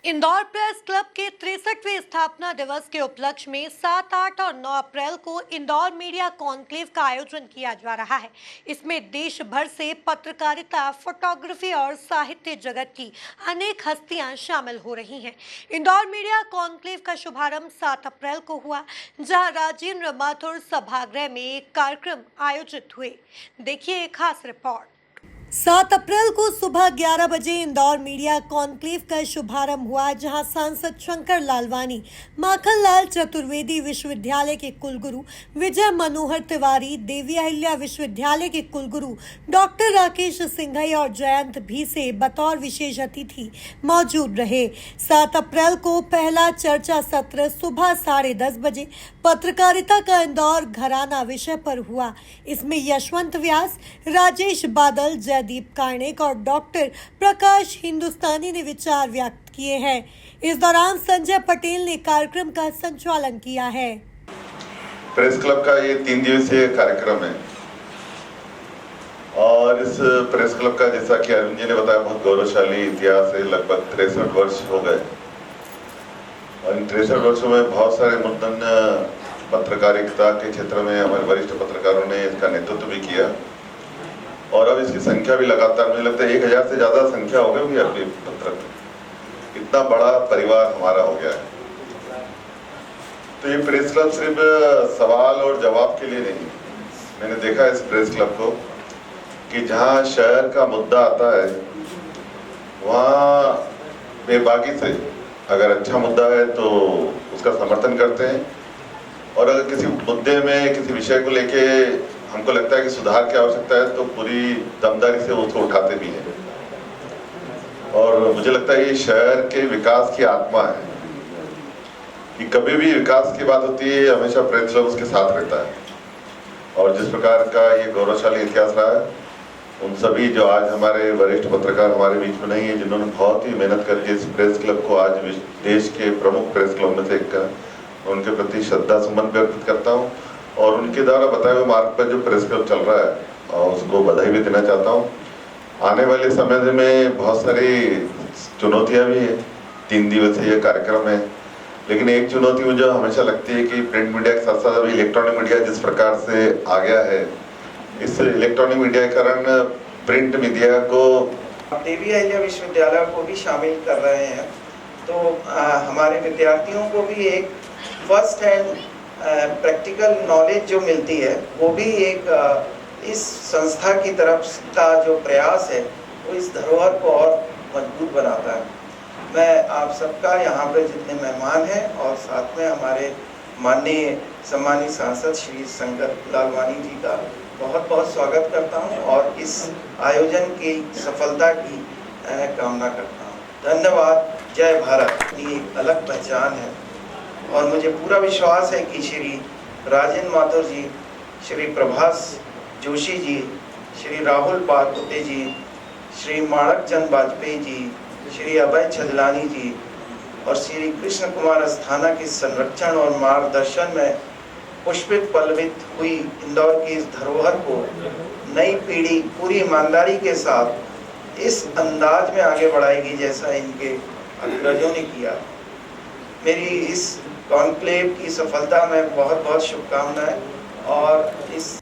Indore press club के 63वें स्थापना दिवस के उपलक्ष्य में 7, 8 और 9 अप्रैल को इंदौर मीडिया कॉन्क्लेव का आयोजन किया जा रहा है। इसमें देश भर से पत्रकारिता, फोटोग्राफी और साहित्य जगत की अनेक हस्तियां शामिल हो रही हैं। इंदौर मीडिया कॉन्क्लेव का शुभारंभ 7 अप्रैल को हुआ, जहां राजेंद्र माथुर सभागृह में एक कार्यक्रम आयोजित हुए। देखिए एक खास रिपोर्ट। 7 अप्रैल को सुबह 11 बजे इंदौर मीडिया कॉन्क्लेव का शुभारंभ हुआ, जहां सांसद शंकर लालवानी, माखनलाल चतुर्वेदी विश्वविद्यालय के कुलगुरु विजय मनोहर तिवारी, देवी अहिल्या विश्वविद्यालय के कुलगुरु डॉक्टर राकेश सिंघई और जयंत भीसे बतौर विशेष अतिथि मौजूद रहे। 7 अप्रैल को पहला चर्चा सत्र सुबह 10:30 बजे पत्रकारिता का इंदौर घराना विषय पर हुआ। इसमें यशवंत व्यास, राजेश बादल, जयदीप कार्णिक और डॉक्टर प्रकाश हिंदुस्तानी ने विचार व्यक्त किए हैं। इस दौरान संजय पटेल ने कार्यक्रम का संचालन किया है। प्रेस क्लब का ये 3 दिवसीय कार्यक्रम है और इस प्रेस क्लब का, जैसा कि अरुण जी ने बताया, बहुत गौरवशाली इतिहास है। लगभग 63 वर्ष हो गए और इन 63 वर्षों में बहुत सारे मुद्दन पत्रकारिता के क्षेत्र में हमारे वरिष्ठ पत्रकारों ने इसका नेतृत्व भी किया और अब इसकी संख्या भी लगातार, मुझे लगता है 1000 से ज्यादा संख्या हो गई अपने पत्रक। इतना बड़ा परिवार हमारा हो गया है। तो ये प्रेस क्लब सिर्फ सवाल और जवाब के लिए नहीं। मैंने देखा इस प्रेस क्लब को कि जहाँ शहर का मुद्दा आता है वहाँ बेबाकी से अगर अच्छा मुद्दा है तो उसका समर्थन करते हैं और अगर किसी मुद्दे में, किसी विषय को लेके हमको लगता है कि सुधार की आवश्यकता है तो पूरी दमदारी से उसको उठाते भी हैं। और मुझे लगता है ये शहर के विकास की आत्मा है कि कभी भी विकास की बात होती है हमेशा प्रेस क्लब उसके साथ रहता है। और जिस प्रकार का ये गौरवशाली इतिहास रहा है, उन सभी जो आज हमारे वरिष्ठ पत्रकार हमारे बीच में नहीं है, जिन्होंने बहुत ही मेहनत करके इस प्रेस क्लब को आज देश के प्रमुख प्रेस क्लब में से एक का, उनके प्रति श्रद्धा सुमन व्यक्त करता हूँ और उनके द्वारा बताए हुए मार्ग पर जो प्रेस क्लब चल रहा है और उसको बधाई भी देना चाहता हूँ। आने वाले समय में बहुत सारी चुनौतियाँ भी है। 3 दिवसीय कार्यक्रम है, लेकिन एक चुनौती मुझे हमेशा लगती है कि प्रिंट मीडिया के साथ साथ अभी इलेक्ट्रॉनिक मीडिया जिस प्रकार से आ गया है, इस इलेक्ट्रॉनिक मीडिया के कारण प्रिंट मीडिया को, देवी अहिल्या विश्वविद्यालय को भी शामिल कर रहे हैं। तो हमारे विद्यार्थियों को भी एक फर्स्ट हैंड प्रैक्टिकल नॉलेज जो मिलती है, वो भी एक इस संस्था की तरफ का जो प्रयास है वो इस धरोहर को और मजबूत बनाता है। मैं आप सबका यहाँ पर जितने मेहमान हैं और साथ में हमारे माननीय सम्मानित सांसद श्री शंकर लालवानी जी का बहुत बहुत स्वागत करता हूँ और इस आयोजन की सफलता की कामना करता हूँ। धन्यवाद। जय भारत की एक अलग पहचान है और मुझे पूरा विश्वास है कि श्री राजेंद्र माथुर जी, श्री प्रभास जोशी जी, श्री राहुल पारपुते जी, श्री माणक चंद वाजपेयी जी, श्री अभय छजलानी जी और श्री कृष्ण कुमार अस्थाना के संरक्षण और मार्गदर्शन में पुष्पित पल्लवित हुई इंदौर की इस धरोहर को नई पीढ़ी पूरी ईमानदारी के साथ इस अंदाज में आगे बढ़ाएगी जैसा इनके अग्रजों ने किया। मेरी इस कॉन्क्लेव की सफलता में बहुत बहुत शुभकामनाएं। और इस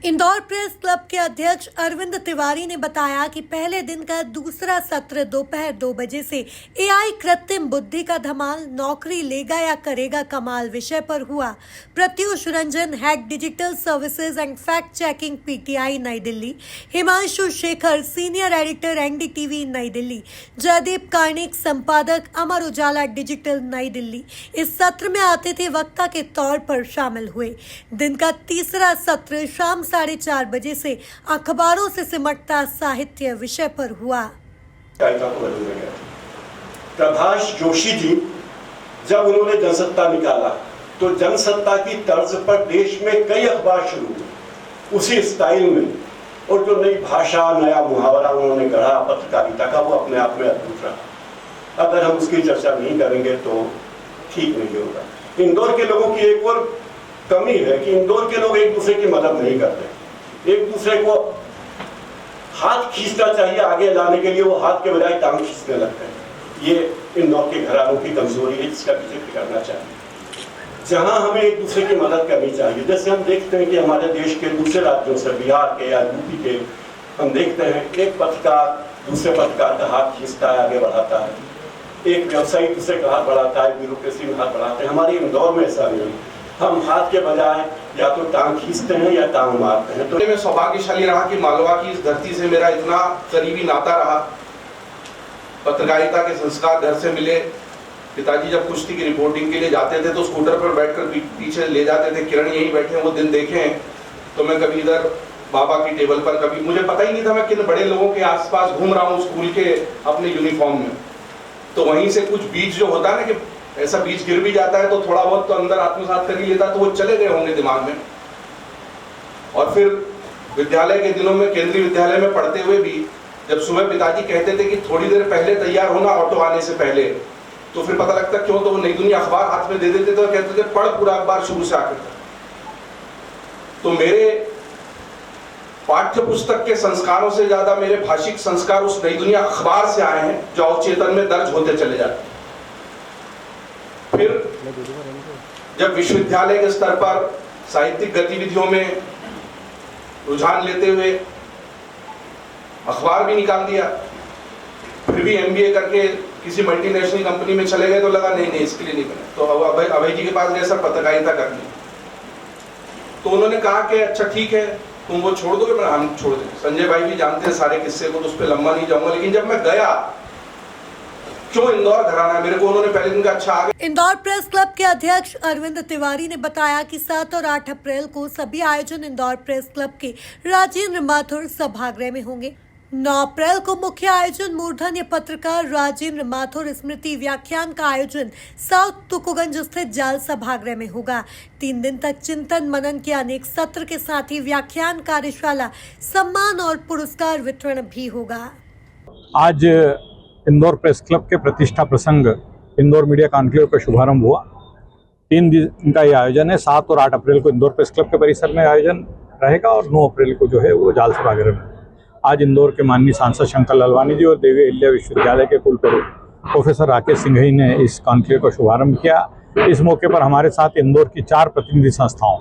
इंदौर प्रेस क्लब के अध्यक्ष अरविंद तिवारी ने बताया कि पहले दिन का दूसरा सत्र दोपहर 2 बजे से एआई कृत्रिम बुद्धि का धमाल, नौकरी लेगा या करेगा कमाल विषय पर हुआ। Pratyush Ranjan, head digital services and fact checking PTI New Delhi, Himanshu Shekhar, senior editor NDTV New Delhi, Jaideep Karnik, संपादक अमर उजाला डिजिटल नई दिल्ली इस सत्र में अतिथि वक्ता के तौर पर शामिल हुए। दिन का तीसरा सत्र शाम 4:30 बजे से अखबारों से सिमटता साहित्य विषय पर हुआ। प्रभाष जोशी जी, जब उन्होंने जनसत्ता निकाला तो जनसत्ता की तर्ज पर देश में कई अखबार शुरू हुए उसी स्टाइल में, और जो नई भाषा, नया मुहावरा उन्होंने गढ़ा पत्रकारिता का, वो अपने आप में अद्भुत रहा। अगर हम उसकी चर्चा नहीं करेंगे तो ठीक नहीं होगा। इंदौर के लोगों की एक और कमी है कि इंदौर के लोग एक दूसरे की मदद नहीं करते। एक दूसरे को हाथ खींचना चाहिए आगे लाने के लिए, वो हाथ के बजाय टांग खींचने लगते हैं। ये इंदौर के घरानों की कमजोरी है जिसका भी जिक्र करना चाहिए। जहां हमें एक दूसरे की मदद करनी चाहिए, जैसे हम देखते हैं कि हमारे देश के दूसरे राज्यों से, बिहार के या यूपी के, हम देखते हैं एक पत्रकार दूसरे पत्रकार का हाथ खींचता है, आगे बढ़ाता है, एक व्यवसायी दूसरे का हाथ बढ़ाता है, ब्यूरोक्रेसी में हाथ बढ़ाते हैं। हमारे इंदौर में ऐसा नहीं, हम हाथ के बजाय या तो टांग खींचते हैं या टांग मारते हैं। तो मैं सौभाग्यशाली रहा कि मालवा की इस धरती से मेरा इतना करीबी नाता रहा। पत्रकारिता के संस्कार घर से मिले। पिताजी जब कुश्ती की रिपोर्टिंग के लिए जाते थे तो स्कूटर पर बैठकर पीछे ले जाते थे। किरण यहीं बैठे हैं, वो दिन देखे हैं। तो मैं कभी इधर बाबा की टेबल पर, कभी मुझे पता ही नहीं था मैं किन बड़े लोगों के आसपास घूम रहा हूँ स्कूल के अपने यूनिफॉर्म में। तो वहीं से कुछ बीज जो होता है ना, कि ऐसा बीज गिर भी जाता है तो थोड़ा बहुत तो अंदर आत्मसात कर ही लेता, तो वो चले गए होंगे दिमाग में। और फिर विद्यालय के दिनों में, केंद्रीय विद्यालय में पढ़ते हुए भी, जब सुबह पिताजी कहते थे कि थोड़ी देर पहले तैयार होना ऑटो आने से पहले, तो फिर पता लगता क्यों, तो वो नई दुनिया अखबार हाथ में दे देते थे और कहते थे पढ़ पूरा अखबार शुरू से आखिर तक। तो मेरे पाठ्य पुस्तक के संस्कारों से ज्यादा मेरे भाषिक संस्कार उस नई दुनिया अखबार से आए हैं, जो अवचेतन में दर्ज होते चले जाते। फिर जब विश्वविद्यालय के स्तर पर साहित्यिक गतिविधियों में रुझान लेते हुए अखबार भी निकाल दिया, फिर भी MBA करके किसी मल्टीनेशनल कंपनी में चले गए, तो लगा नहीं इसके लिए नहीं बने। तो अभय जी के पास गए, सर पत्रकारिता करनी। तो उन्होंने कहा कि अच्छा ठीक है, तुम वो छोड़ दोगे? हम छोड़ दें। संजय भाई भी जानते हैं सारे किस्से को, तो उस पर लंबा नहीं जाऊंगा। लेकिन जब मैं गया, क्यों इंदौर घराना, मेरे को उन्होंने पहले दिन का अच्छा आ गया। इंदौर प्रेस क्लब के अध्यक्ष अरविंद तिवारी ने बताया कि 7 और 8 अप्रैल को सभी आयोजन इंदौर प्रेस क्लब के राजेंद्र माथुर सभागृह में होंगे। 9 अप्रैल को मुख्य आयोजन मूर्धन्य पत्रकार राजेंद्र माथुर स्मृति व्याख्यान का आयोजन साउथ तुकोगंज स्थित जाल सभागृह में होगा। 3 दिन तक चिंतन मनन के अनेक सत्र के साथ ही व्याख्यान कार्यशाला, सम्मान और पुरस्कार वितरण भी होगा। आज इंदौर प्रेस क्लब के प्रतिष्ठा प्रसंग इंदौर मीडिया कॉन्क्लेव का शुभारंभ हुआ। 3 दिन का ये आयोजन है। 7 और 8 अप्रैल को इंदौर प्रेस क्लब के परिसर में आयोजन रहेगा और 9 अप्रैल को जो है वो जाल सभागृह में। आज इंदौर के माननीय सांसद शंकर लालवानी जी और देवी अहिल्या विश्वविद्यालय के कुलपति प्रोफेसर राकेश सिंघई ने इस कॉन्क्लेव का शुभारंभ किया। इस मौके पर हमारे साथ इंदौर की 4 प्रतिनिधि संस्थाओं,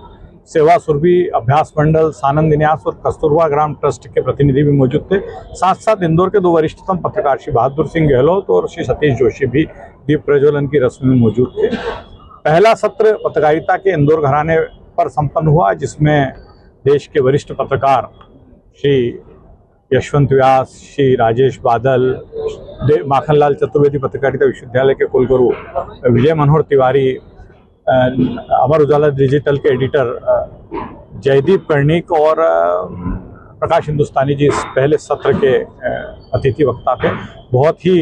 सेवा सुरभि अभ्यास मंडल, सानंद न्यास और कस्तूरबा ग्राम ट्रस्ट के प्रतिनिधि भी मौजूद थे। साथ साथ इंदौर के 2 वरिष्ठतम पत्रकार श्री बहादुर सिंह गहलोत और श्री सतीश जोशी भी दीप प्रज्वलन की रस्म में मौजूद थे। पहला सत्र पत्रकारिता के इंदौर घराने पर संपन्न हुआ, जिसमें देश के वरिष्ठ पत्रकार श्री यशवंत व्यास, श्री राजेश बादल, माखनलाल चतुर्वेदी पत्रकारिता विश्वविद्यालय के कुलगुरु विजय मनोहर तिवारी, अमर उजाला डिजिटल के एडिटर जयदीप कर्णिक और प्रकाश हिंदुस्तानी जी इस पहले सत्र के अतिथि वक्ता थे। बहुत ही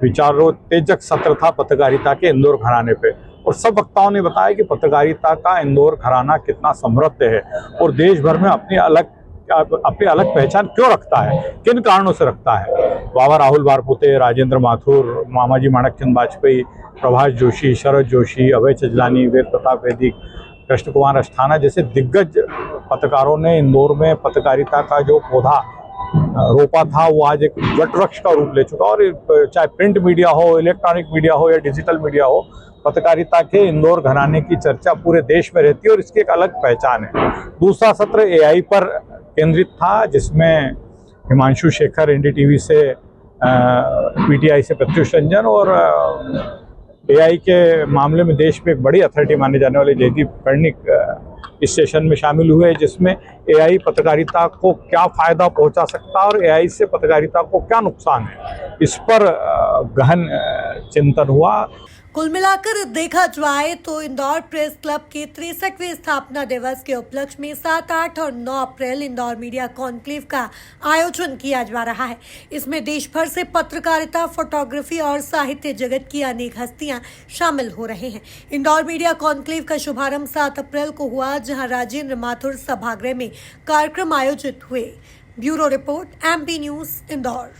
विचारोत्तेजक सत्र था पत्रकारिता के इंदौर घराने पे, और सब वक्ताओं ने बताया कि पत्रकारिता का इंदौर घराना कितना समृद्ध है और देश भर में अपनी अलग पहचान क्यों रखता है, किन कारणों से रखता है। बाबा राहुल बारपुते, राजेंद्र माथुर, मामाजी माणकचंद वाजपेयी, प्रभाष जोशी, शरद जोशी, अभय चजलानी, वेद प्रताप वैदिक, कृष्ण कुमार अस्थाना जैसे दिग्गज पत्रकारों ने इंदौर में पत्रकारिता का जो पौधा रोपा था वो आज एक वट वृक्ष का रूप ले चुका। और चाहे प्रिंट मीडिया हो, इलेक्ट्रॉनिक मीडिया हो या डिजिटल मीडिया हो, पत्रकारिता के इंदौर घराने की चर्चा पूरे देश में रहती है और इसकी एक अलग पहचान है। दूसरा सत्र AI पर केंद्रित था, जिसमें हिमांशु शेखर NDTV से, PTI से प्रत्युष रंजन और AI के मामले में देश में एक बड़ी अथॉरिटी माने जाने वाले जयदीप कर्णिक इस सेशन में शामिल हुए, जिसमें AI पत्रकारिता को क्या फ़ायदा पहुंचा सकता है और AI से पत्रकारिता को क्या नुकसान है, इस पर गहन चिंतन हुआ। कुल मिलाकर देखा जाए तो इंदौर प्रेस क्लब के 63वें स्थापना दिवस के उपलक्ष्य में 7, 8 और 9 अप्रैल इंदौर मीडिया कॉन्क्लेव का आयोजन किया जा रहा है। इसमें देश भर से पत्रकारिता, फोटोग्राफी और साहित्य जगत की अनेक हस्तियां शामिल हो रहे हैं। इंदौर मीडिया कॉन्क्लेव का शुभारंभ 7 अप्रैल को हुआ, जहां राजेंद्र माथुर सभागृह में कार्यक्रम आयोजित हुए। Bureau report, MP news, Indore.